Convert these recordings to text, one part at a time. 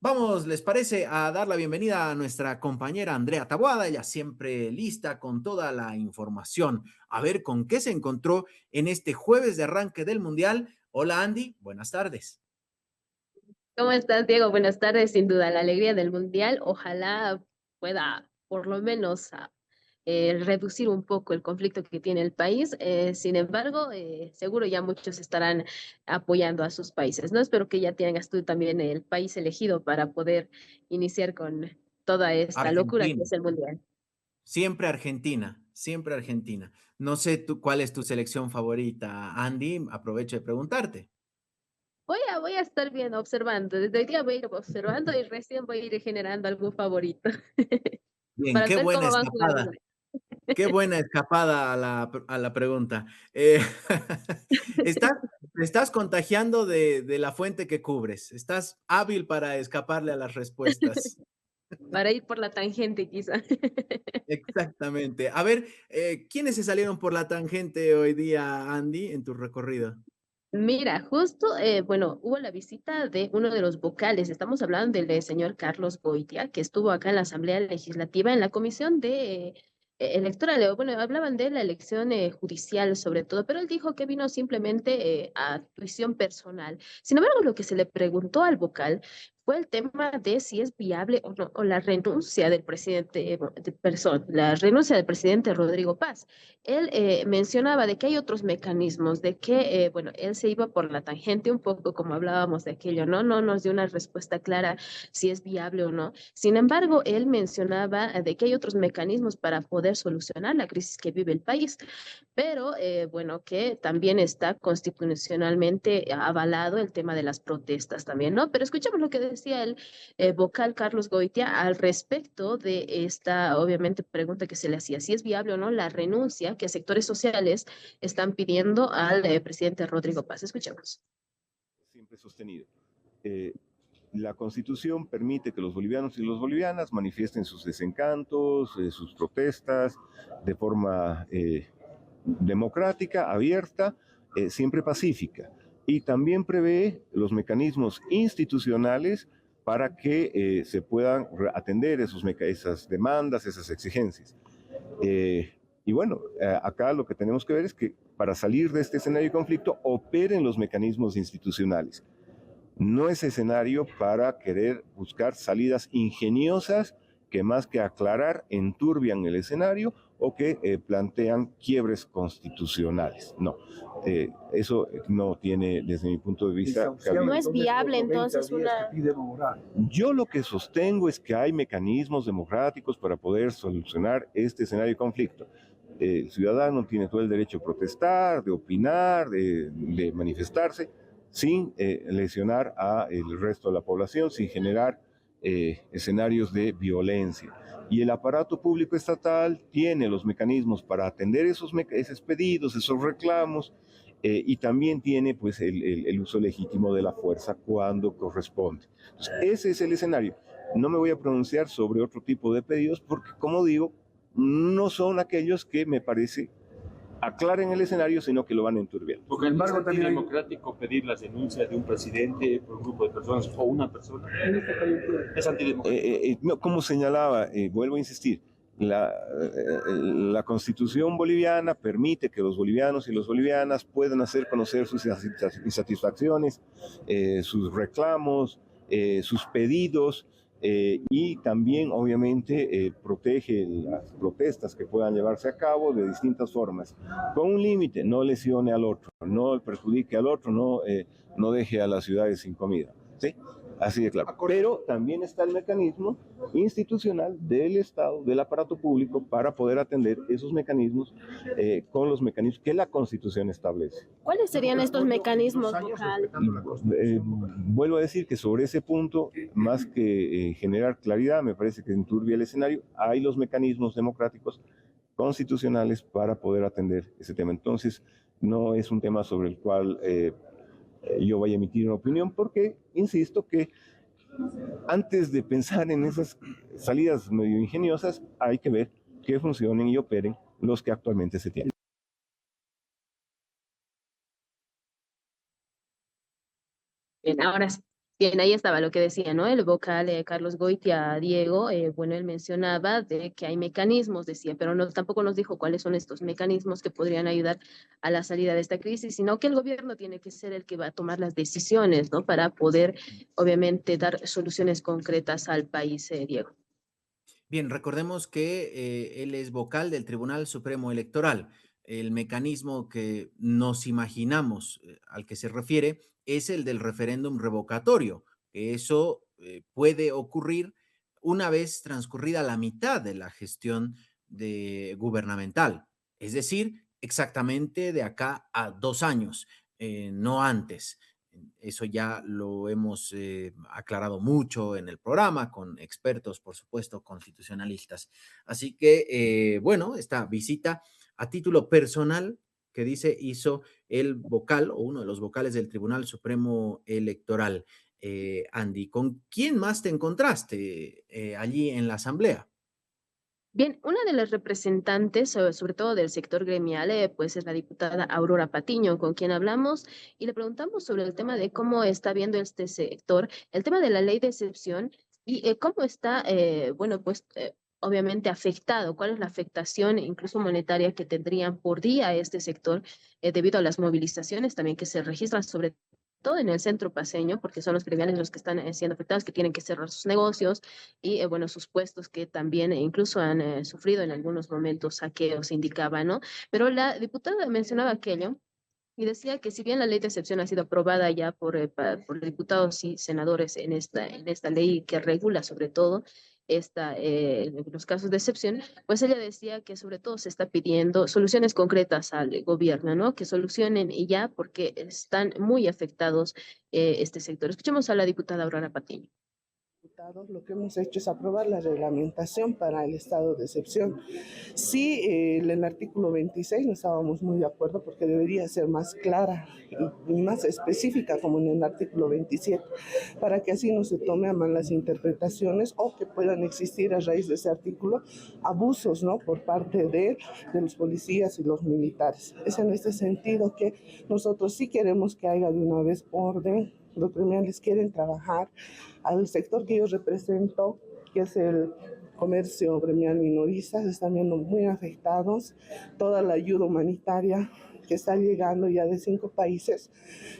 Vamos, ¿les parece a dar la bienvenida a nuestra compañera Andrea Taboada? Ella siempre lista con toda la información. A ver con qué se encontró en este jueves de arranque del Mundial. Hola Andy, buenas tardes. ¿Cómo estás, Diego? Buenas tardes. Sin duda, la alegría del Mundial. Ojalá pueda, por lo menos, reducir un poco el conflicto que tiene el país. Sin embargo, seguro ya muchos estarán apoyando a sus países, ¿no? Espero que ya tengas tú también el país elegido para poder iniciar con toda esta locura que Argentina, es el Mundial. siempre Argentina, siempre Argentina. No sé tú cuál es tu selección favorita, Andy. Aprovecho de preguntarte. Voy a estar bien observando. Desde hoy día voy a ir observando y recién voy a ir generando algún favorito Bien, para qué ver buena cómo van jugando. escapada. Qué buena escapada a la pregunta. Eh, estás te estás contagiando de la fuente que cubres. Estás hábil para escaparle a las respuestas. Para ir por la tangente, quizá. Exactamente. A ver, ¿quiénes se salieron por la tangente hoy día, Andy, en tu recorrido? Mira, justo, bueno, hubo la visita de uno de los vocales. Estamos hablando del señor Carlos Goitia, que estuvo acá en la Asamblea Legislativa, en la Comisión de Electoral. Bueno, hablaban de la elección judicial sobre todo, pero él dijo que vino simplemente a tuición personal. Sin embargo, lo que se le preguntó al vocal fue el tema de si es viable o no, o la renuncia del presidente, la renuncia del presidente Rodrigo Paz. Él mencionaba de que hay otros mecanismos, de que, bueno, él se iba por la tangente un poco, como hablábamos de aquello, ¿no? No nos dio una respuesta clara si es viable o no. Sin embargo, él mencionaba de que hay otros mecanismos para poder solucionar la crisis que vive el país, pero, bueno, que también está constitucionalmente avalado el tema de las protestas también, ¿no? Pero escuchamos lo que decía el vocal Carlos Goitia al respecto de esta, obviamente, pregunta que se le hacía, si es viable o no la renuncia que sectores sociales están pidiendo al presidente Rodrigo Paz. Escuchemos. Siempre sostenido. Eh, la Constitución permite que los bolivianos y las bolivianas manifiesten sus desencantos, sus protestas de forma democrática, abierta, siempre pacífica. Y también prevé los mecanismos institucionales para que se puedan atender esas demandas, esas exigencias. Y bueno, acá lo que tenemos que ver es que para salir de este escenario de conflicto operen los mecanismos institucionales. No es escenario para querer buscar salidas ingeniosas que más que aclarar enturbian el escenario o que plantean quiebres constitucionales. No, eso no tiene desde mi punto de vista cabida. No es viable entonces una... Yo lo que sostengo es que hay mecanismos democráticos para poder solucionar este escenario de conflicto. El ciudadano tiene todo el derecho a protestar, de opinar, de manifestarse, sin lesionar al resto de la población, sin generar escenarios de violencia. Y el aparato público estatal tiene los mecanismos para atender esos pedidos, esos reclamos, y también tiene pues el uso legítimo de la fuerza cuando corresponde. Entonces, ese es el escenario. No me voy a pronunciar sobre otro tipo de pedidos porque, como digo, no son aquellos que me parece aclaren el escenario, sino que lo van a enturbiar. Porque es antidemocrático pedir la denuncia de un presidente por un grupo de personas o una persona. Es antidemocrático. No, como señalaba, vuelvo a insistir, la Constitución boliviana permite que los bolivianos y las bolivianas puedan hacer conocer sus insatisfacciones, sus reclamos, sus pedidos, y también obviamente protege las protestas que puedan llevarse a cabo de distintas formas, con un límite: no lesione al otro, no perjudique al otro, no deje a las ciudades sin comida, ¿sí? Así de claro. Pero también está el mecanismo institucional del Estado, del aparato público, para poder atender esos mecanismos con los mecanismos que la Constitución establece. ¿Cuáles serían estos mecanismos, vocal? Vuelvo a decir que sobre ese punto, más que generar claridad, me parece que enturbia el escenario, hay los mecanismos democráticos constitucionales para poder atender ese tema. Entonces, no es un tema sobre el cual yo vaya a emitir una opinión, porque insisto que antes de pensar en esas salidas medio ingeniosas, hay que ver que funcionen y operen los que actualmente se tienen. Bien, ahora sí. Bien, ahí estaba lo que decía, ¿no? El vocal Carlos Goitia Diego, bueno, él mencionaba de que hay mecanismos, decía, pero no, tampoco nos dijo cuáles son estos mecanismos que podrían ayudar a la salida de esta crisis, sino que el gobierno tiene que ser el que va a tomar las decisiones, ¿no? Para poder, obviamente, dar soluciones concretas al país, Diego. Bien, recordemos que él es vocal del Tribunal Supremo Electoral. El mecanismo que nos imaginamos al que se refiere es el del referéndum revocatorio, que eso puede ocurrir una vez transcurrida la mitad de la gestión gubernamental, es decir, exactamente de acá a 2 años, no antes. Eso ya lo hemos aclarado mucho en el programa con expertos, por supuesto, constitucionalistas. Así que, bueno, esta visita a título personal que dice hizo el vocal o uno de los vocales del Tribunal Supremo Electoral. Andy, ¿con quién más te encontraste allí en la asamblea? Bien, una de las representantes, sobre todo del sector gremial, pues es la diputada Aurora Patiño, con quien hablamos y le preguntamos sobre el tema de cómo está viendo este sector, el tema de la ley de excepción y cómo está, bueno, pues obviamente afectado, cuál es la afectación incluso monetaria que tendrían por día este sector debido a las movilizaciones también que se registran sobre todo en el centro paseño, porque son los gremiales los que están siendo afectados, que tienen que cerrar sus negocios y bueno, sus puestos que también incluso han sufrido en algunos momentos saqueos, indicaba, ¿no? Pero la diputada mencionaba aquello y decía que si bien la ley de excepción ha sido aprobada ya por diputados y senadores en esta ley que regula sobre todo los casos de excepción, pues ella decía que sobre todo se está pidiendo soluciones concretas al gobierno, ¿no? Que solucionen y ya porque están muy afectados este sector. Escuchemos a la diputada Aurora Patiño. Lo que hemos hecho es aprobar la reglamentación para el estado de excepción. Sí, en el artículo 26 no estábamos muy de acuerdo porque debería ser más clara y más específica como en el artículo 27, para que así no se tome a mal las interpretaciones o que puedan existir a raíz de ese artículo abusos, ¿no? Por parte de los policías y los militares. Es en este sentido que nosotros sí queremos que haya de una vez orden. Los gremiales quieren trabajar al sector que yo represento, que es el comercio gremial minorista, se están viendo muy afectados. Toda la ayuda humanitaria que está llegando ya de 5 países,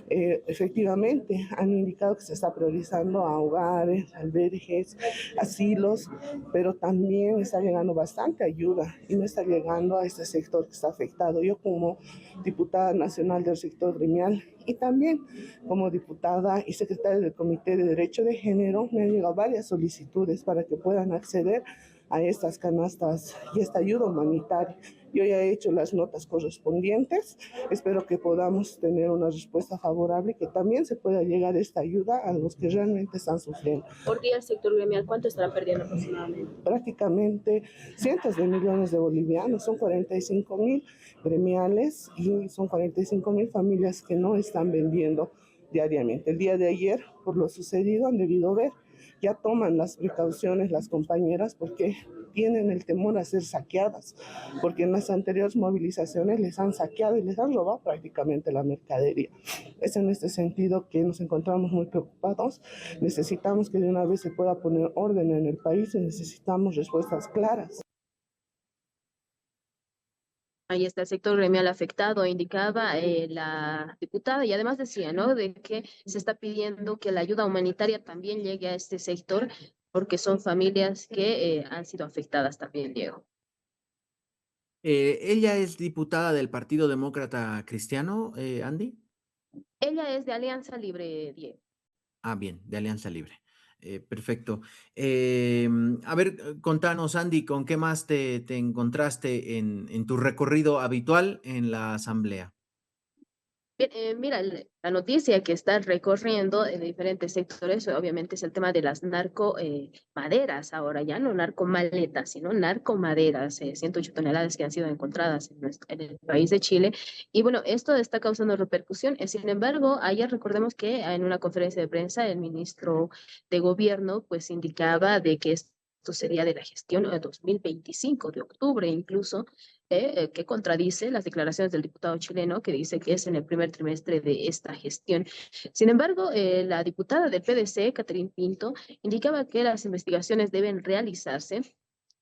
efectivamente han indicado que se está priorizando a hogares, albergues, asilos, pero también está llegando bastante ayuda y no está llegando a este sector que está afectado. Yo como diputada nacional del sector gremial y también como diputada y secretaria del Comité de Derecho de Género, me han llegado varias solicitudes para que puedan acceder a estas canastas y esta ayuda humanitaria. Yo ya he hecho las notas correspondientes, espero que podamos tener una respuesta favorable y que también se pueda llegar esta ayuda a los que realmente están sufriendo. Por día el sector gremial, ¿cuánto estarán perdiendo aproximadamente? Prácticamente cientos de millones de bolivianos, son 45.000 gremiales y son 45.000 familias que no están vendiendo diariamente. El día de ayer, por lo sucedido, han debido ver, ya toman las precauciones las compañeras porque tienen el temor a ser saqueadas, porque en las anteriores movilizaciones les han saqueado y les han robado prácticamente la mercadería. Es en este sentido que nos encontramos muy preocupados. Necesitamos que de una vez se pueda poner orden en el país y necesitamos respuestas claras. Ahí está el sector gremial afectado, indicaba la diputada, y además decía, ¿no? De que se está pidiendo que la ayuda humanitaria también llegue a este sector, porque son familias que han sido afectadas también, Diego. ¿Ella es diputada del Partido Demócrata Cristiano, Andy? Ella es de Alianza Libre, Diego. Ah, bien, de Alianza Libre. Perfecto. A ver, contanos, Andy, ¿con qué más te encontraste en tu recorrido habitual en la asamblea? Bien, mira, la noticia que está recorriendo en diferentes sectores, obviamente es el tema de las narcomaderas, ahora ya no narcomaletas, sino narcomaderas, 108 toneladas que han sido encontradas en el país de Chile. Y bueno, esto está causando repercusión. Sin embargo, ayer recordemos que en una conferencia de prensa el ministro de Gobierno pues indicaba de que esto sería de la gestión de 2025, de octubre incluso, que contradice las declaraciones del diputado chileno que dice que es en el primer trimestre de esta gestión. Sin embargo, la diputada del PDC, Catherine Pinto, indicaba que las investigaciones deben realizarse,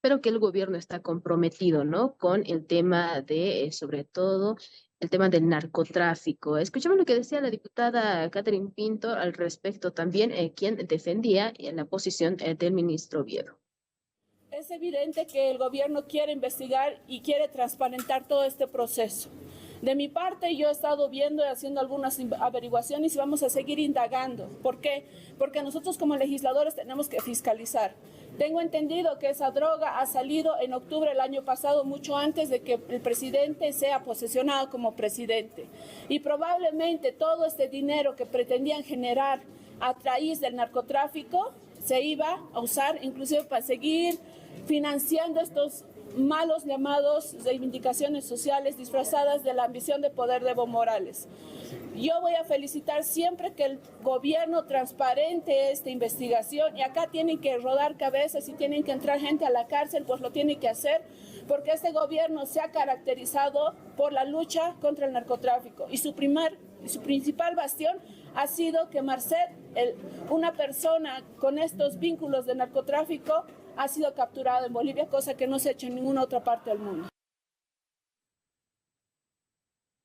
pero que el gobierno está comprometido, ¿no? Con el tema de, sobre todo, el tema del narcotráfico. Escuchamos lo que decía la diputada Catherine Pinto al respecto también, quien defendía la posición del ministro Oviedo. Es evidente que el gobierno quiere investigar y quiere transparentar todo este proceso. De mi parte, yo he estado viendo y haciendo algunas averiguaciones y vamos a seguir indagando. ¿Por qué? Porque nosotros como legisladores tenemos que fiscalizar. Tengo entendido que esa droga ha salido en octubre del año pasado, mucho antes de que el presidente sea posesionado como presidente. Y probablemente todo este dinero que pretendían generar a raíz del narcotráfico se iba a usar inclusive para seguir financiando estos malos llamados reivindicaciones sociales disfrazadas de la ambición de poder de Evo Morales. Yo voy a felicitar siempre que el gobierno transparente esta investigación, y acá tienen que rodar cabezas y tienen que entrar gente a la cárcel, pues lo tienen que hacer, porque este gobierno se ha caracterizado por la lucha contra el narcotráfico y su principal bastión ha sido que Marcet, una persona con estos vínculos de narcotráfico, ha sido capturado en Bolivia, cosa que no se ha hecho en ninguna otra parte del mundo.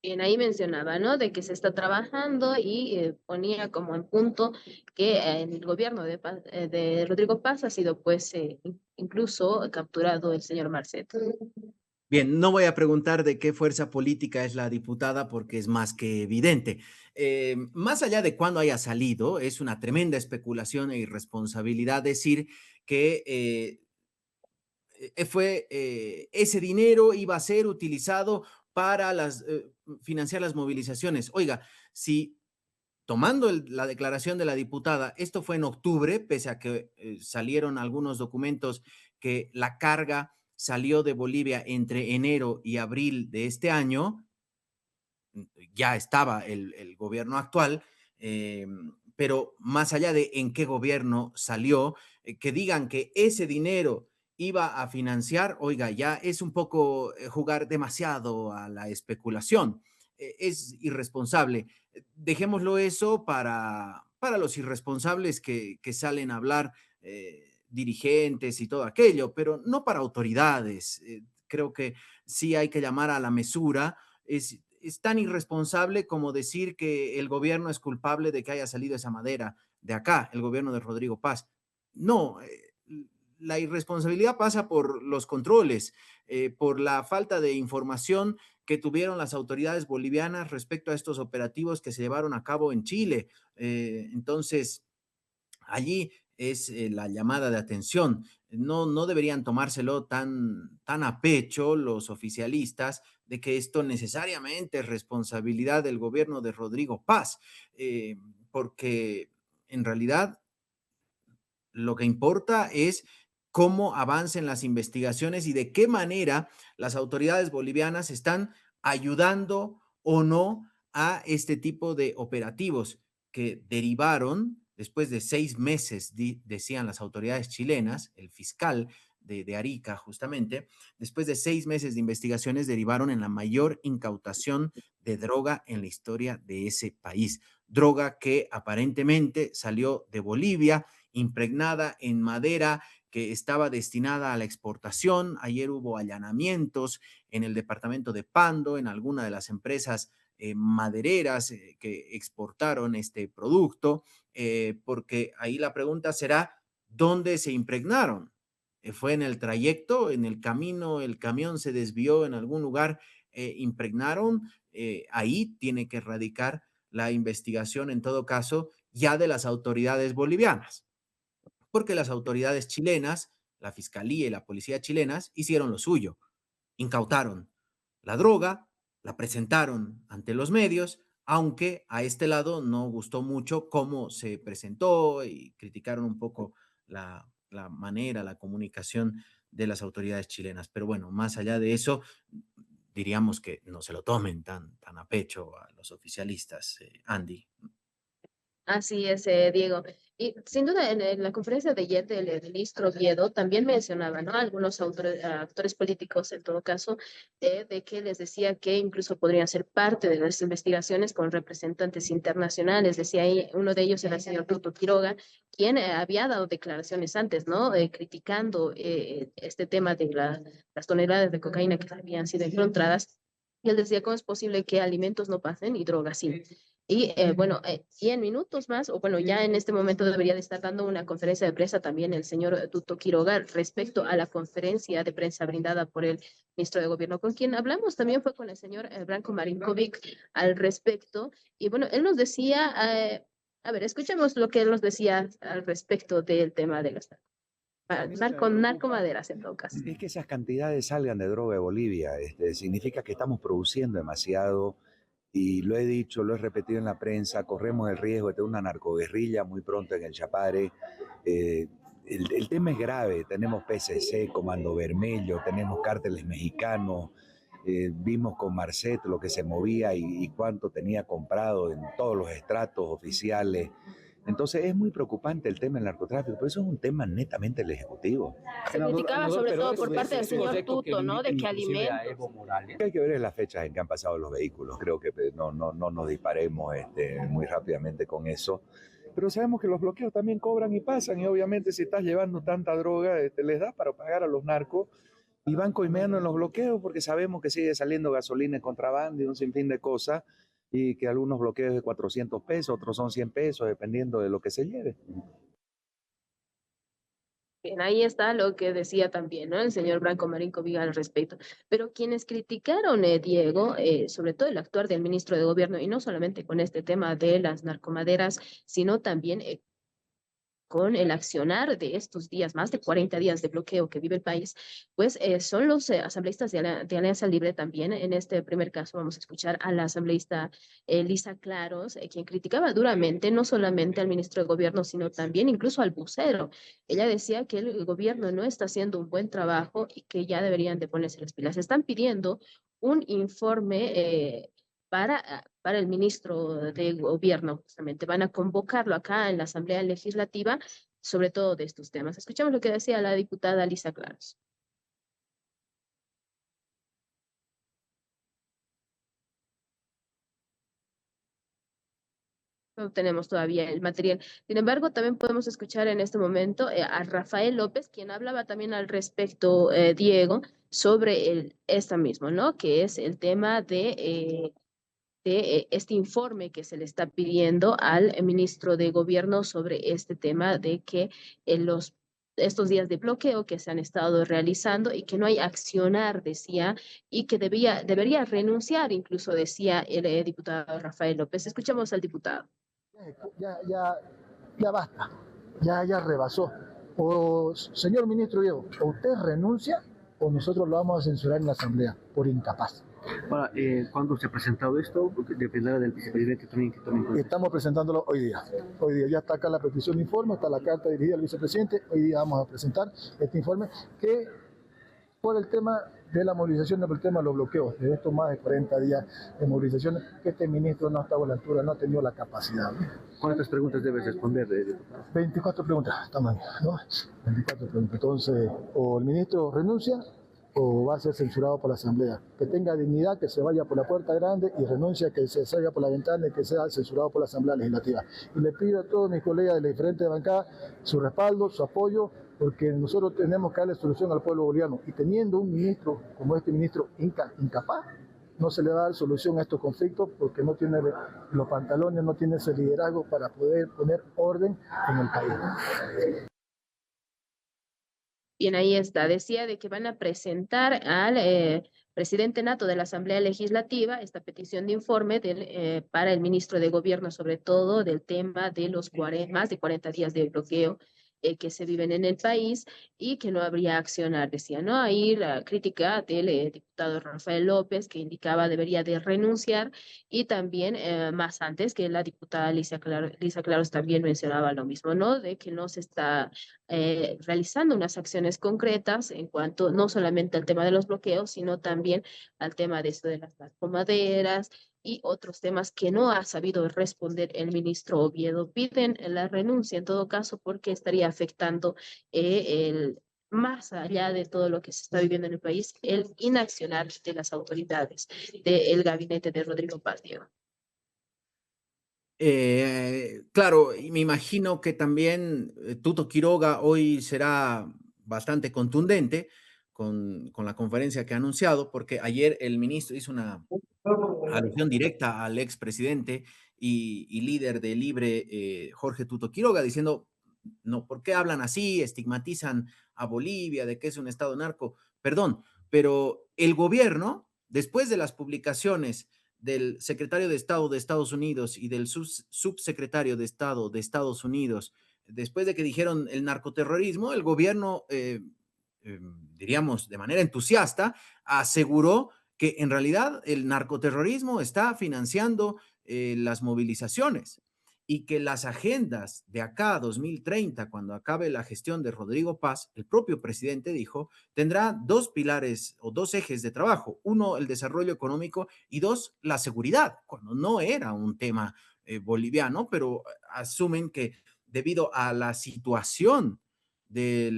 Bien, ahí mencionaba, ¿no? De que se está trabajando y ponía como en punto que en el gobierno de Rodrigo Paz ha sido pues incluso capturado el señor Marcet. Bien, no voy a preguntar de qué fuerza política es la diputada porque es más que evidente. Más allá de cuándo haya salido, es una tremenda especulación e irresponsabilidad decir que ese dinero iba a ser utilizado para financiar las movilizaciones. Oiga, si tomando la declaración de la diputada, esto fue en octubre, pese a que salieron algunos documentos que la carga salió de Bolivia entre enero y abril de este año, ya estaba el gobierno actual, pero más allá de en qué gobierno salió, que digan que ese dinero iba a financiar, oiga, ya es un poco jugar demasiado a la especulación. Es irresponsable. Dejémoslo eso para los irresponsables que salen a hablar, dirigentes y todo aquello, pero no para autoridades. Creo que sí hay que llamar a la mesura. Es tan irresponsable como decir que el gobierno es culpable de que haya salido esa madera de acá, el gobierno de Rodrigo Paz. No, la irresponsabilidad pasa por los controles, por la falta de información que tuvieron las autoridades bolivianas respecto a estos operativos que se llevaron a cabo en Chile. Entonces, allí es la llamada de atención. No deberían tomárselo tan a pecho los oficialistas de que esto necesariamente es responsabilidad del gobierno de Rodrigo Paz, porque en realidad lo que importa es cómo avancen las investigaciones y de qué manera las autoridades bolivianas están ayudando o no a este tipo de operativos que derivaron después de 6 meses, decían las autoridades chilenas, el fiscal de Arica justamente, después de 6 meses de investigaciones derivaron en la mayor incautación de droga en la historia de ese país. Droga que aparentemente salió de Bolivia, impregnada en madera que estaba destinada a la exportación. Ayer hubo allanamientos en el departamento de Pando, en alguna de las empresas madereras que exportaron este producto, porque ahí la pregunta será, ¿dónde se impregnaron? ¿Fue en el trayecto, en el camino, el camión se desvió en algún lugar, impregnaron? Ahí tiene que radicar la investigación, en todo caso, ya de las autoridades bolivianas, porque las autoridades chilenas, la fiscalía y la policía chilenas hicieron lo suyo, incautaron la droga, la presentaron ante los medios, aunque a este lado no gustó mucho cómo se presentó y criticaron un poco la manera, la comunicación de las autoridades chilenas. Pero bueno, más allá de eso, diríamos que no se lo tomen tan a pecho a los oficialistas, Andy. Así es, Diego. Y sin duda, en la conferencia de ayer del ministro Oviedo también mencionaba, ¿no? Algunos actores políticos, en todo caso, de que les decía que incluso podrían ser parte de las investigaciones con representantes internacionales. Decía ahí, uno de ellos era el señor Tuto Quiroga, quien había dado declaraciones antes, ¿no? Criticando este tema de las toneladas de cocaína que habían sido encontradas. Y él decía, ¿cómo es posible que alimentos no pasen y drogas sí? Y bueno, y en minutos más, o bueno, ya en este momento debería de estar dando una conferencia de prensa también el señor Tuto Quiroga respecto a la conferencia de prensa brindada por el ministro de Gobierno, con quien hablamos también fue con el señor Branko Marinkovic al respecto. Y bueno, él nos decía, a ver, escuchemos lo que él nos decía al respecto del tema de las narcomaderas en todo caso. Es que esas cantidades salgan de droga de Bolivia, significa que estamos produciendo demasiado. Y lo he dicho, lo he repetido en la prensa, corremos el riesgo de tener una narcoguerrilla muy pronto en el Chapare. El tema es grave, tenemos PCC, Comando Vermelho, tenemos cárteles mexicanos, vimos con Marcet lo que se movía y cuánto tenía comprado en todos los estratos oficiales. Entonces es muy preocante el tema del narcotráfico, pero eso es un tema netamente del Ejecutivo. Se criticaba sobre todo por parte del señor Tuto, ¿no? De que alimentos. Hay que ver las fechas en que han pasado los vehículos. Creo que no nos disparemos muy rápidamente con eso. Pero sabemos que los bloqueos también cobran y pasan, y obviamente si estás llevando tanta droga, les da para pagar a los narcos y van coimeando en los bloqueos porque sabemos que sigue saliendo gasolina en contrabando y un sinfín de cosas, y que algunos bloqueos de 400 pesos, otros son 100 pesos, dependiendo de lo que se lleve. Bien, ahí está lo que decía también, ¿no? El señor Branko Marinkovic al respecto. Pero quienes criticaron, Diego, sobre todo el actuar del ministro de Gobierno, y no solamente con este tema de las narcomaderas, sino también con el accionar de estos días, más de 40 días de bloqueo que vive el país, pues son los asambleístas de Alianza Libre también. En este primer caso vamos a escuchar a la asambleísta Lisa Claros, quien criticaba duramente no solamente al ministro de Gobierno, sino también incluso al vocero. Ella decía que el gobierno no está haciendo un buen trabajo y que ya deberían de ponerse las pilas. Están pidiendo un informe para el ministro de Gobierno, justamente. Van a convocarlo acá en la Asamblea Legislativa, sobre todo de estos temas. Escuchamos lo que decía la diputada Lisa Claros. No tenemos todavía el material. Sin embargo, también podemos escuchar en este momento a Rafael López, quien hablaba también al respecto, Diego, sobre esta mismo, ¿no? Que es el tema de este informe que se le está pidiendo al ministro de Gobierno sobre este tema de que estos días de bloqueo que se han estado realizando y que no hay accionar, decía, y que debería renunciar, incluso decía el diputado Rafael López. Escuchamos al diputado. Ya basta, ya rebasó. O, señor ministro Diego, o usted renuncia o nosotros lo vamos a censurar en la Asamblea por incapaz. Ahora, ¿cuándo se ha presentado esto? Porque dependerá del vicepresidente también que tome en Estamos presentándolo hoy día. Hoy día ya está acá la petición de informe, está la carta dirigida al vicepresidente. Hoy día vamos a presentar este informe que por el tema de la movilización, por el tema de los bloqueos, de estos más de 40 días de movilizaciones, que este ministro no ha estado a la altura, no ha tenido la capacidad. ¿Cuántas preguntas debes responder, diputado? 24 preguntas, estamos bien, ¿no? 24 preguntas. Entonces, o el ministro renuncia o va a ser censurado por la Asamblea. Que tenga dignidad, que se vaya por la puerta grande y renuncia, que se salga por la ventana y que sea censurado por la Asamblea Legislativa. Y le pido a todos mis colegas de las diferentes bancadas su respaldo, su apoyo, porque nosotros tenemos que darle solución al pueblo boliviano. Y teniendo un ministro como este ministro incapaz, no se le va a dar solución a estos conflictos porque no tiene los pantalones, no tiene ese liderazgo para poder poner orden en el país. Bien, ahí está. Decía de que van a presentar al presidente nato de la Asamblea Legislativa esta petición de informe para el ministro de Gobierno, sobre todo del tema de los más de 40 días de bloqueo que se viven en el país y que no habría accionar, decía, ¿no? Ahí la crítica del diputado Rafael López, que indicaba debería de renunciar, y también más antes que la diputada Lisa Claros también mencionaba lo mismo, ¿no? De que no se está realizando unas acciones concretas en cuanto no solamente al tema de los bloqueos, sino también al tema de esto de las narcomaderas, y otros temas que no ha sabido responder el ministro Oviedo. Piden la renuncia en todo caso porque estaría afectando más allá de todo lo que se está viviendo en el país, el inaccionar de las autoridades del gabinete de Rodrigo Paz. Claro, y me imagino que también Tuto Quiroga hoy será bastante contundente con la conferencia que ha anunciado, porque ayer el ministro hizo una alusión directa al expresidente y líder de Libre, Jorge Tuto Quiroga, diciendo, no, ¿por qué hablan así? Estigmatizan a Bolivia, de que es un estado narco. Perdón, pero el gobierno, después de las publicaciones del secretario de Estado de Estados Unidos y del subsecretario de Estado de Estados Unidos, después de que dijeron el narcoterrorismo, el gobierno, diríamos, de manera entusiasta, aseguró que en realidad el narcoterrorismo está financiando las movilizaciones y que las agendas de acá a 2030, cuando acabe la gestión de Rodrigo Paz, el propio presidente dijo, tendrá dos pilares o dos ejes de trabajo. Uno, el desarrollo económico y dos, la seguridad, cuando no era un tema boliviano, pero asumen que debido a la situación de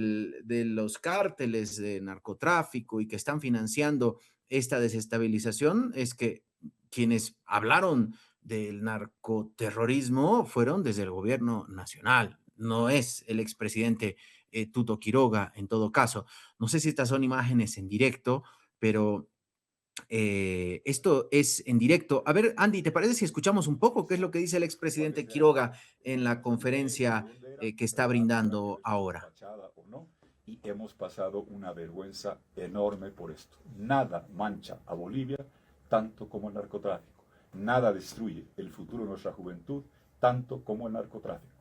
los cárteles de narcotráfico y que están financiando esta desestabilización, es que quienes hablaron del narcoterrorismo fueron desde el gobierno nacional, no es el expresidente Tuto Quiroga en todo caso. No sé si estas son imágenes en directo, pero esto es en directo. A ver, Andy, ¿te parece si escuchamos un poco qué es lo que dice el expresidente Quiroga en la conferencia que está brindando ahora? Y hemos pasado una vergüenza enorme por esto. Nada mancha a Bolivia tanto como el narcotráfico. Nada destruye el futuro de nuestra juventud tanto como el narcotráfico.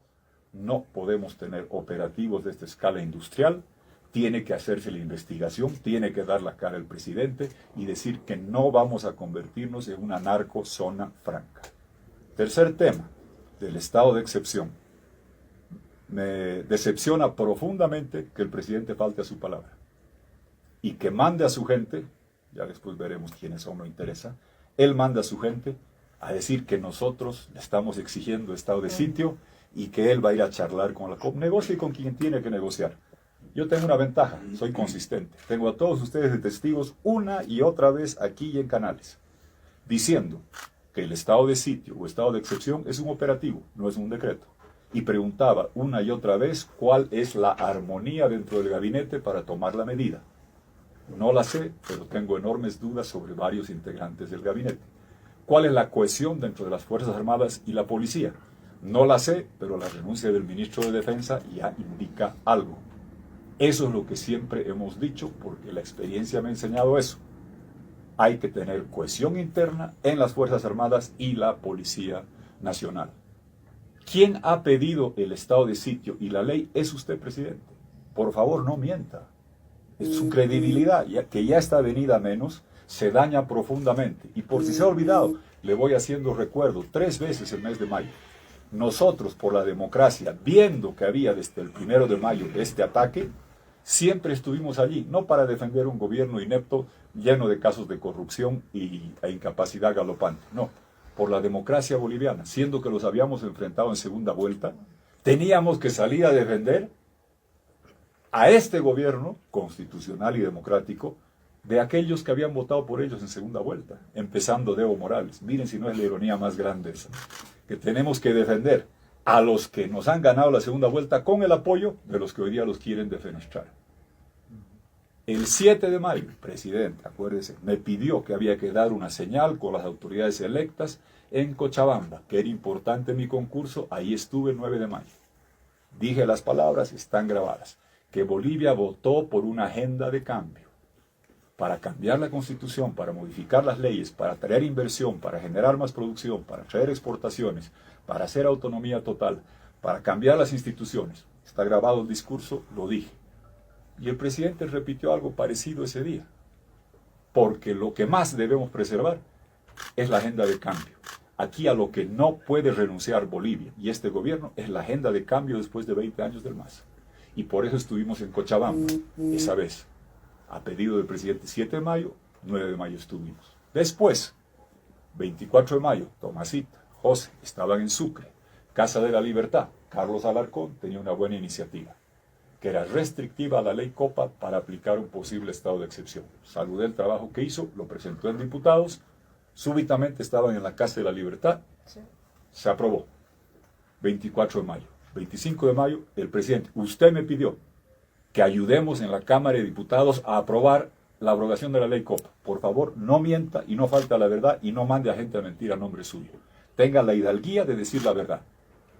No podemos tener operativos de esta escala industrial. Tiene que hacerse la investigación, tiene que dar la cara el presidente y decir que no vamos a convertirnos en una narcozona franca. Tercer tema, del estado de excepción. Me decepciona profundamente que el presidente falte a su palabra y que mande a su gente, ya después veremos quiénes son, no interesa, él manda a su gente a decir que nosotros le estamos exigiendo estado de sitio y que él va a ir a charlar con la COP. Negocie con quien tiene que negociar. Yo tengo una ventaja, soy consistente. Tengo a todos ustedes de testigos una y otra vez aquí y en canales, diciendo que el estado de sitio o estado de excepción es un operativo, no es un decreto. Y preguntaba una y otra vez cuál es la armonía dentro del gabinete para tomar la medida. No la sé, pero tengo enormes dudas sobre varios integrantes del gabinete. ¿Cuál es la cohesión dentro de las Fuerzas Armadas y la policía? No la sé, pero la renuncia del ministro de Defensa ya indica algo. Eso es lo que siempre hemos dicho, porque la experiencia me ha enseñado eso. Hay que tener cohesión interna en las Fuerzas Armadas y la Policía Nacional. ¿Quién ha pedido el estado de sitio y la ley? Es usted, presidente. Por favor, no mienta. Su credibilidad, que ya está venida a menos, se daña profundamente. Y por si se ha olvidado, le voy haciendo recuerdo 3 veces el mes de mayo. Nosotros, por la democracia, viendo que había desde el 1 de mayo este ataque, siempre estuvimos allí, no para defender un gobierno inepto, lleno de casos de corrupción e incapacidad galopante, no, por la democracia boliviana, siendo que los habíamos enfrentado en segunda vuelta, teníamos que salir a defender a este gobierno constitucional y democrático de aquellos que habían votado por ellos en segunda vuelta, empezando de Evo Morales. Miren si no es la ironía más grande esa, que tenemos que defender a los que nos han ganado la segunda vuelta con el apoyo de los que hoy día los quieren defenestrar. El 7 de mayo, presidente, acuérdese, me pidió que había que dar una señal con las autoridades electas en Cochabamba, que era importante mi concurso. Ahí estuve el 9 de mayo. Dije las palabras, están grabadas, que Bolivia votó por una agenda de cambio, para cambiar la constitución, para modificar las leyes, para traer inversión, para generar más producción, para traer exportaciones, para hacer autonomía total, para cambiar las instituciones. Está grabado el discurso, lo dije. Y el presidente repitió algo parecido ese día, porque lo que más debemos preservar es la agenda de cambio. Aquí a lo que no puede renunciar Bolivia y este gobierno es la agenda de cambio después de 20 años del MAS. Y por eso estuvimos en Cochabamba esa vez, a pedido del presidente. 7 de mayo, 9 de mayo estuvimos. Después, 24 de mayo, Tomasita, José, estaban en Sucre. Casa de la Libertad, Carlos Alarcón tenía una buena iniciativa, que era restrictiva a la ley Copa para aplicar un posible estado de excepción. Saludé el trabajo que hizo, lo presentó en diputados, súbitamente estaban en la Casa de la Libertad, se aprobó. 24 de mayo. 25 de mayo, el presidente, usted me pidió que ayudemos en la Cámara de Diputados a aprobar la abrogación de la ley Copa. Por favor, no mienta y no falta la verdad y no mande a gente a mentir a nombre suyo. Tenga la hidalguía de decir la verdad.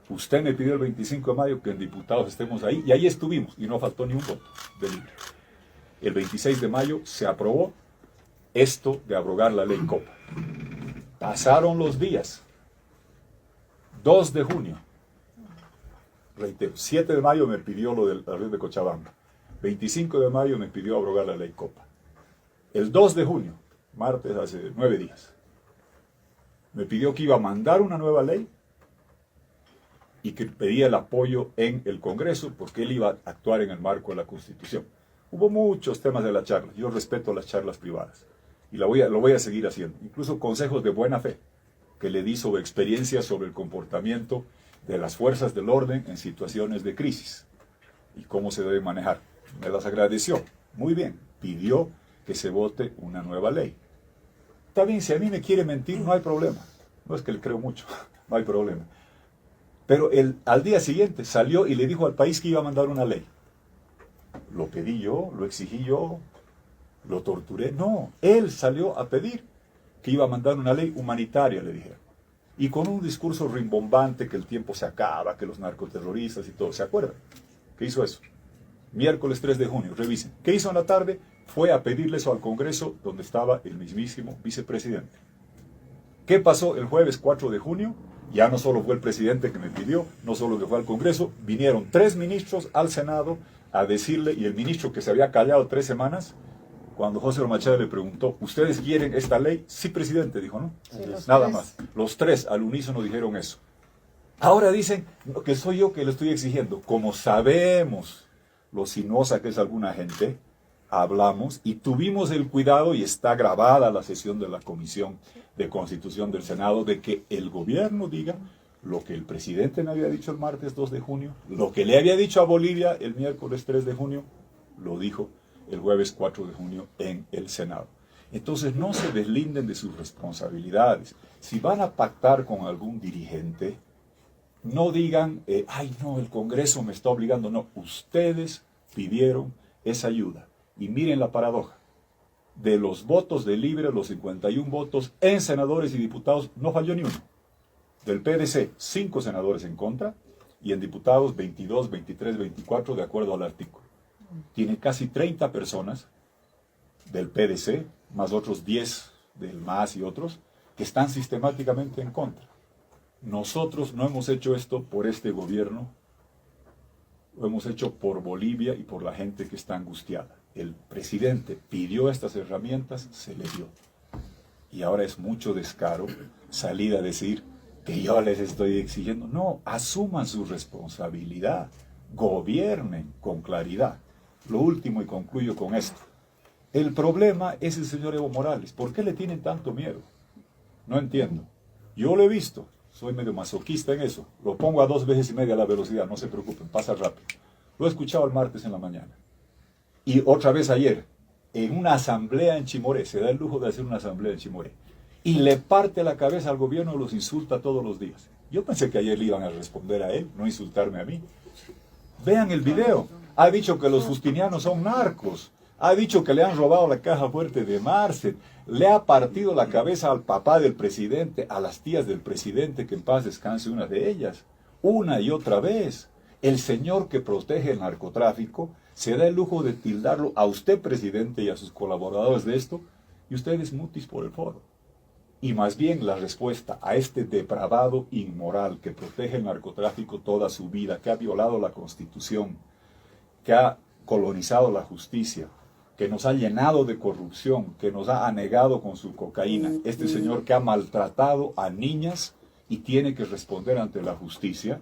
Usted me pidió el 25 de mayo que en diputados estemos ahí y ahí estuvimos y no faltó ni un voto de libre. El 26 de mayo se aprobó esto de abrogar la ley Copa. Pasaron los días. 2 de junio. Reitero, 7 de mayo me pidió lo del río de Cochabamba. 25 de mayo me pidió abrogar la ley Copa. El 2 de junio, martes, hace 9 días, me pidió que iba a mandar una nueva ley y que pedía el apoyo en el Congreso porque él iba a actuar en el marco de la Constitución. Hubo muchos temas de la charla. Yo respeto las charlas privadas y lo voy a seguir haciendo. Incluso consejos de buena fe que le di sobre experiencias sobre el comportamiento de las fuerzas del orden en situaciones de crisis y cómo se debe manejar. Me las agradeció. Muy bien. Pidió que se vote una nueva ley. Está bien, si a mí me quiere mentir, no hay problema. No es que le creo mucho, no hay problema. Pero al día siguiente salió y le dijo al país que iba a mandar una ley. Lo pedí yo, lo exigí yo, lo torturé. No, él salió a pedir que iba a mandar una ley humanitaria, le dijeron. Y con un discurso rimbombante que el tiempo se acaba, que los narcoterroristas y todo. ¿Se acuerdan? ¿Qué hizo eso? Miércoles 3 de junio, revisen. ¿Qué hizo en la tarde? Fue a pedirle eso al Congreso, donde estaba el mismísimo vicepresidente. ¿Qué pasó el jueves 4 de junio? Ya no solo fue el presidente que me pidió, no solo que fue al Congreso, vinieron 3 ministros al Senado a decirle, y el ministro que se había callado 3 semanas, cuando José Machado le preguntó, ¿ustedes quieren esta ley? Sí, presidente, dijo, ¿no? Sí, nada más. Los 3 al unísono dijeron eso. Ahora dicen que soy yo que le estoy exigiendo. Como sabemos lo sinuosa que es alguna gente, hablamos y tuvimos el cuidado, y está grabada la sesión de la Comisión de Constitución del Senado, de que el gobierno diga lo que el presidente me había dicho el martes 2 de junio, lo que le había dicho a Bolivia el miércoles 3 de junio, lo dijo el jueves 4 de junio en el Senado. Entonces no se deslinden de sus responsabilidades. Si van a pactar con algún dirigente, no digan, ay no, el Congreso me está obligando. No, ustedes pidieron esa ayuda. Y miren la paradoja. De los votos de Libre, los 51 votos en senadores y diputados, no falló ni uno. Del PDC, 5 senadores en contra, y en diputados 22, 23, 24 de acuerdo al artículo. Tiene casi 30 personas del PDC, más otros 10 del MAS y otros, que están sistemáticamente en contra. Nosotros no hemos hecho esto por este gobierno, lo hemos hecho por Bolivia y por la gente que está angustiada. El presidente pidió estas herramientas, se le dio. Y ahora es mucho descaro salir a decir que yo les estoy exigiendo. No, asuman su responsabilidad, gobiernen con claridad. Lo último, y concluyo con esto. El problema es el señor Evo Morales. ¿Por qué le tienen tanto miedo? No entiendo. Yo lo he visto. Soy medio masoquista en eso. Lo pongo a 2 veces y media la velocidad. No se preocupen, pasa rápido. Lo he escuchado el martes en la mañana. Y otra vez ayer, en una asamblea en Chimoré. Se da el lujo de hacer una asamblea en Chimoré. Y le parte la cabeza al gobierno y los insulta todos los días. Yo pensé que ayer le iban a responder a él, no insultarme a mí. Vean el video. Ha dicho que los justinianos son narcos. Ha dicho que le han robado la caja fuerte de Marcet. Le ha partido la cabeza al papá del presidente, a las tías del presidente, que en paz descanse una de ellas. Una y otra vez. El señor que protege el narcotráfico se da el lujo de tildarlo a usted, presidente, y a sus colaboradores de esto, y ustedes mutis por el foro. Y más bien la respuesta a este depravado inmoral que protege el narcotráfico toda su vida, que ha violado la Constitución, que ha colonizado la justicia, que nos ha llenado de corrupción, que nos ha anegado con su cocaína, este señor que ha maltratado a niñas y tiene que responder ante la justicia,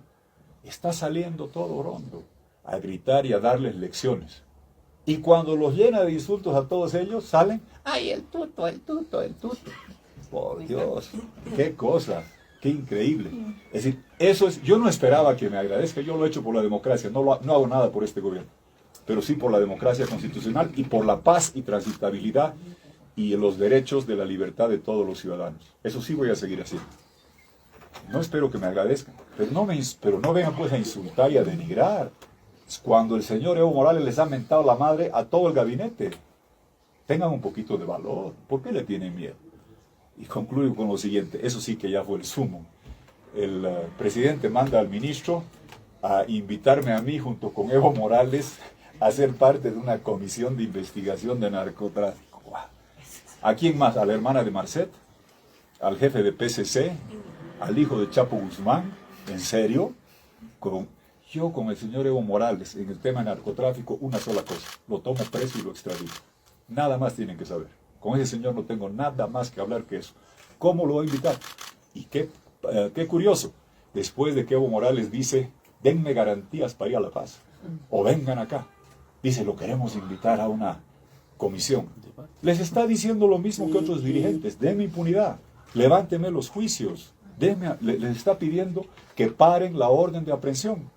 está saliendo todo rondo a gritar y a darles lecciones. Y cuando los llena de insultos a todos ellos, salen, ¡ay, el tuto, el tuto, el tuto! Por Dios, qué cosa, qué increíble. Es decir, eso es, yo no esperaba que me agradezca, yo lo he hecho por la democracia, no hago nada por este gobierno, pero sí por la democracia constitucional y por la paz y transitabilidad y los derechos de la libertad de todos los ciudadanos. Eso sí voy a seguir haciendo. No espero que me agradezcan, pero no vengan pues a insultar y a denigrar. Es cuando el señor Evo Morales les ha mentado la madre a todo el gabinete. Tengan un poquito de valor. ¿Por qué le tienen miedo? Y concluyo con lo siguiente, eso sí que ya fue el sumo. El presidente manda al ministro a invitarme a mí junto con Evo Morales a ser parte de una comisión de investigación de narcotráfico. ¡Wow! ¿A quién más? A la hermana de Marcet, al jefe de PCC, al hijo de Chapo Guzmán. ¿En serio? Yo con el señor Evo Morales en el tema de narcotráfico, una sola cosa, lo tomo preso y lo extradito. Nada más tienen que saber. Con ese señor no tengo nada más que hablar que eso. ¿Cómo lo voy a invitar? Y qué curioso, después de que Evo Morales dice, denme garantías para ir a La Paz, o vengan acá, dice, lo queremos invitar a una comisión. Les está diciendo lo mismo que otros dirigentes, denme impunidad, levánteme los juicios, les está pidiendo que paren la orden de aprehensión.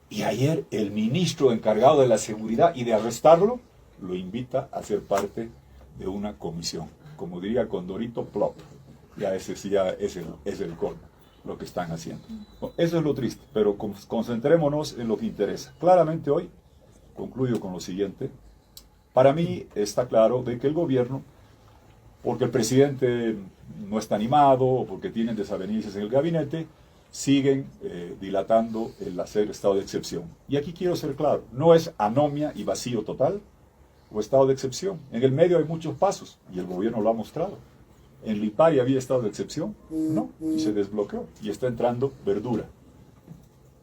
Y ayer el ministro encargado de la seguridad y de arrestarlo, lo invita a ser parte de una comisión. Como diría Condorito, plop. Ya ese sí ya es el colmo, lo que están haciendo. Bueno, eso es lo triste, pero concentrémonos en lo que interesa. Claramente hoy, concluyo con lo siguiente, para mí está claro de que el gobierno, porque el presidente no está animado, o porque tienen desavenencias en el gabinete, siguen dilatando el hacer estado de excepción. Y aquí quiero ser claro, no es anomia y vacío total, o estado de excepción. En el medio hay muchos pasos, y el gobierno lo ha mostrado. En Lipari había estado de excepción, no, y se desbloqueó, y está entrando verdura.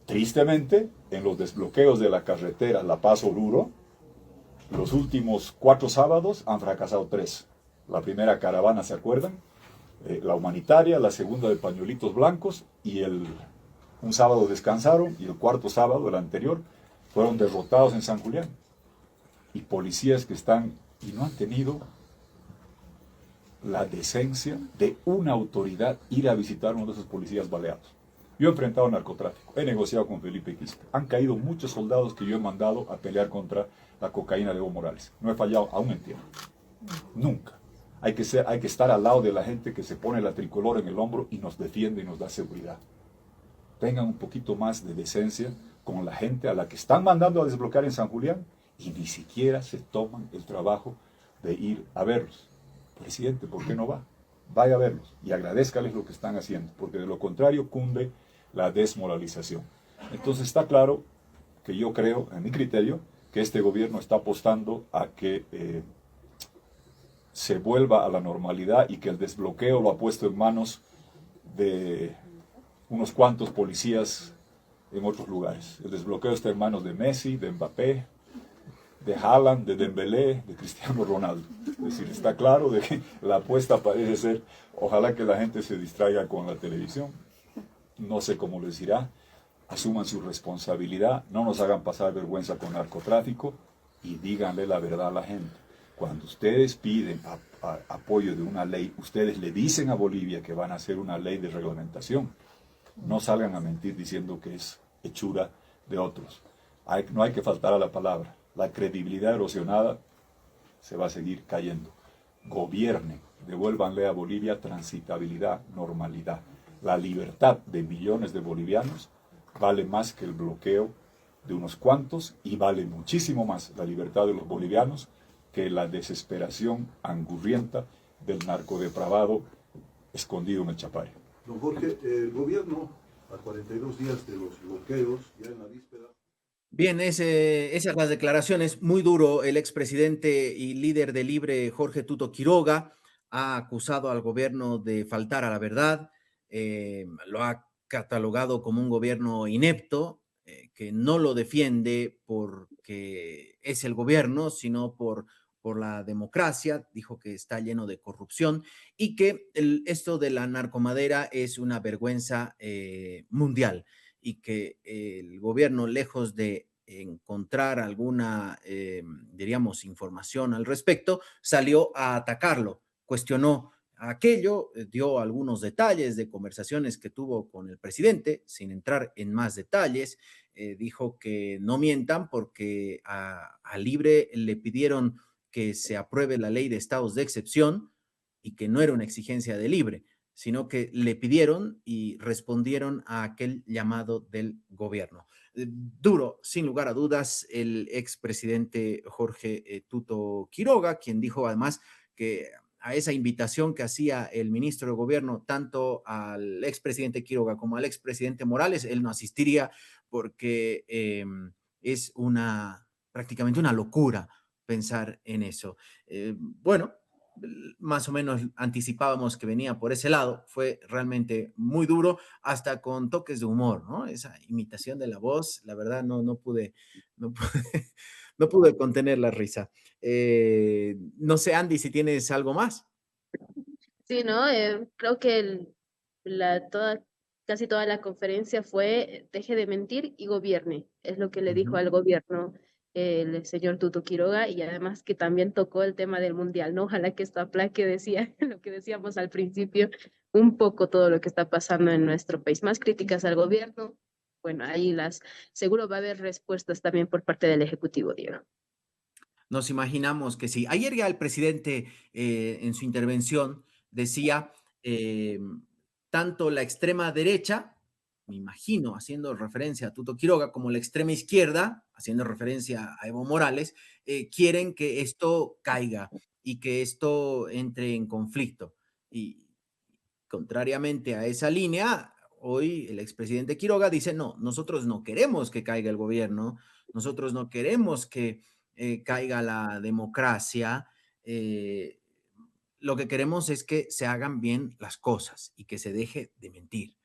Tristemente, en los desbloqueos de la carretera La Paz-Oruro, los últimos 4 sábados han fracasado 3. La primera caravana, ¿se acuerdan? La humanitaria, la segunda de pañuelitos blancos, y un sábado descansaron, y el 4.º sábado, el anterior, fueron derrotados en San Julián. Y policías que están y no han tenido la decencia de una autoridad ir a visitar a uno de esos policías baleados. Yo he enfrentado narcotráfico, he negociado con Felipe Quispe, han caído muchos soldados que yo he mandado a pelear contra la cocaína de Evo Morales. No he fallado aún en tiempo, nunca. Hay que estar al lado de la gente que se pone la tricolor en el hombro y nos defiende y nos da seguridad. Tengan un poquito más de decencia con la gente a la que están mandando a desbloquear en San Julián y ni siquiera se toman el trabajo de ir a verlos. Presidente, ¿por qué no va? Vaya a verlos y agradézcales lo que están haciendo, porque de lo contrario cunde la desmoralización. Entonces está claro que yo creo, en mi criterio, que este gobierno está apostando a que se vuelva a la normalidad y que el desbloqueo lo ha puesto en manos de unos cuantos policías en otros lugares. El desbloqueo está en manos de Messi, de Mbappé, de Haaland, de Dembélé, de Cristiano Ronaldo. Es decir, está claro de que la apuesta parece ser, ojalá que la gente se distraiga con la televisión, no sé cómo les dirá, asuman su responsabilidad, no nos hagan pasar vergüenza con narcotráfico y díganle la verdad a la gente. Cuando ustedes piden apoyo de una ley, ustedes le dicen a Bolivia que van a hacer una ley de reglamentación. No salgan a mentir diciendo que es hechura de otros. No hay que faltar a la palabra. La credibilidad erosionada se va a seguir cayendo. Gobiernen, devuélvanle a Bolivia transitabilidad, normalidad. La libertad de millones de bolivianos vale más que el bloqueo de unos cuantos y vale muchísimo más la libertad de los bolivianos que la desesperación angurrienta del narcodepravado escondido en el Chapare. Don Jorge, el gobierno, a 42 días de los bloqueos, ya en la víspera... Bien, esas las declaraciones. Muy duro. El expresidente y líder de Libre, Jorge Tuto Quiroga, ha acusado al gobierno de faltar a la verdad. Lo ha catalogado como un gobierno inepto, que no lo defiende porque es el gobierno, sino por la democracia. Dijo que está lleno de corrupción y que esto de la narcomadera es una vergüenza mundial. Y que el gobierno, lejos de encontrar alguna, diríamos, información al respecto, salió a atacarlo, cuestionó aquello, dio algunos detalles de conversaciones que tuvo con el presidente, sin entrar en más detalles. Dijo que no mientan porque a Libre le pidieron que se apruebe la ley de estados de excepción y que no era una exigencia de Libre, sino que le pidieron y respondieron a aquel llamado del gobierno. Duro, sin lugar a dudas, el expresidente Jorge Tuto Quiroga, quien dijo además que a esa invitación que hacía el ministro de Gobierno, tanto al expresidente Quiroga como al expresidente Morales, él no asistiría porque es prácticamente una locura pensar en eso. Bueno, más o menos anticipábamos que venía por ese lado, fue realmente muy duro, hasta con toques de humor, ¿no? Esa imitación de la voz, la verdad no pude, no pude contener la risa. No sé, Andy, si tienes algo más. Sí, ¿no? Creo que casi toda la conferencia fue deje de mentir y gobierne. Es lo que le dijo Ujú. al gobierno el señor Tuto Quiroga, y además que también tocó el tema del mundial, ¿no? Ojalá que esto aplaque, decía, lo que decíamos al principio, un poco todo lo que está pasando en nuestro país. Más críticas al gobierno. Bueno, seguro va a haber respuestas también por parte del Ejecutivo, Diego. Nos imaginamos que sí. Ayer ya el presidente en su intervención decía, eh, tanto la extrema derecha, me imagino, haciendo referencia a Tuto Quiroga, como la extrema izquierda, haciendo referencia a Evo Morales, quieren que esto caiga y que esto entre en conflicto. Y contrariamente a esa línea, hoy el expresidente Quiroga dice, no, nosotros no queremos que caiga el gobierno, nosotros no queremos que caiga la democracia, eh, lo que queremos es que se hagan bien las cosas y que se deje de mentir.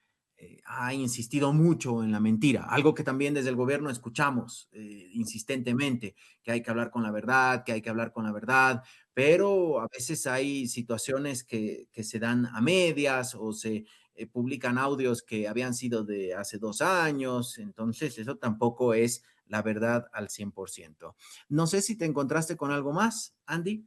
Ha insistido mucho en la mentira, algo que también desde el gobierno escuchamos insistentemente, que hay que hablar con la verdad, que hay que hablar con la verdad, pero a veces hay situaciones que se dan a medias o se publican audios que habían sido de hace 2 años, entonces eso tampoco es la verdad al 100%. No sé si te encontraste con algo más, Andy.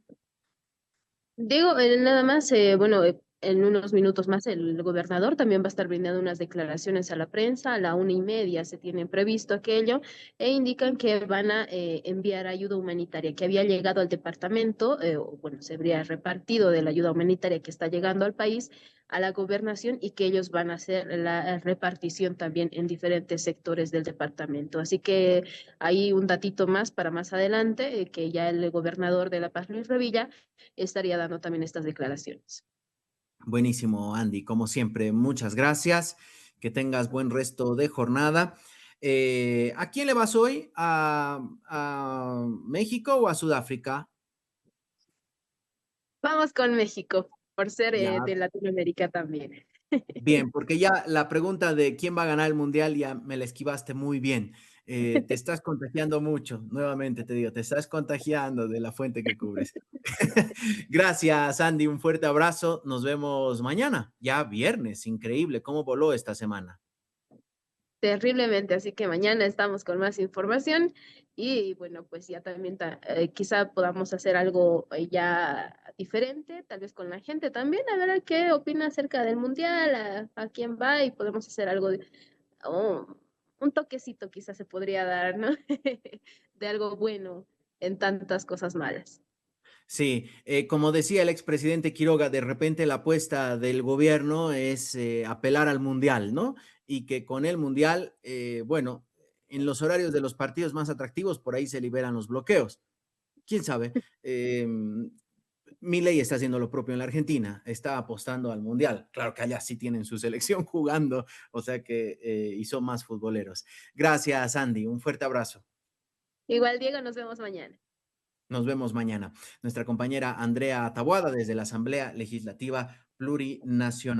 Digo, nada más, bueno, en unos minutos más el gobernador también va a estar brindando unas declaraciones a la prensa, a la 1:30 se tiene previsto aquello, e indican que van a enviar ayuda humanitaria que había llegado al departamento, o bueno, se habría repartido de la ayuda humanitaria que está llegando al país a la gobernación, y que ellos van a hacer la repartición también en diferentes sectores del departamento. Así que hay un datito más para más adelante, que ya el gobernador de La Paz, Luis Revilla, estaría dando también estas declaraciones. Buenísimo, Andy. Como siempre, muchas gracias. Que tengas buen resto de jornada. ¿A quién le vas hoy? ¿A México o a Sudáfrica? Vamos con México, por ser Ya, de Latinoamérica también. bien, porque ya la pregunta de quién va a ganar el mundial ya me la esquivaste muy bien. Te estás contagiando mucho, nuevamente te digo, te estás contagiando de la fuente que cubres. Gracias, Andy, un fuerte abrazo. Nos vemos mañana, ya viernes. Increíble cómo voló esta semana. Terriblemente, así que mañana estamos con más información, y bueno, pues ya también quizá podamos hacer algo ya diferente, tal vez con la gente también, a ver qué opina acerca del mundial, a quién va, y podemos hacer algo oh, un toquecito quizás se podría dar, ¿no? De algo bueno en tantas cosas malas. Sí, como decía el expresidente Quiroga, de repente la apuesta del gobierno es apelar al mundial, ¿no? Y que con el mundial, bueno, en los horarios de los partidos más atractivos, por ahí se liberan los bloqueos. ¿Quién sabe? Milei está haciendo lo propio en la Argentina, está apostando al mundial. Claro que allá sí tienen su selección jugando, o sea que y son más futboleros. Gracias, Andy. Un fuerte abrazo. Igual, Diego, nos vemos mañana. Nos vemos mañana. Nuestra compañera Andrea Taboada desde la Asamblea Legislativa Plurinacional.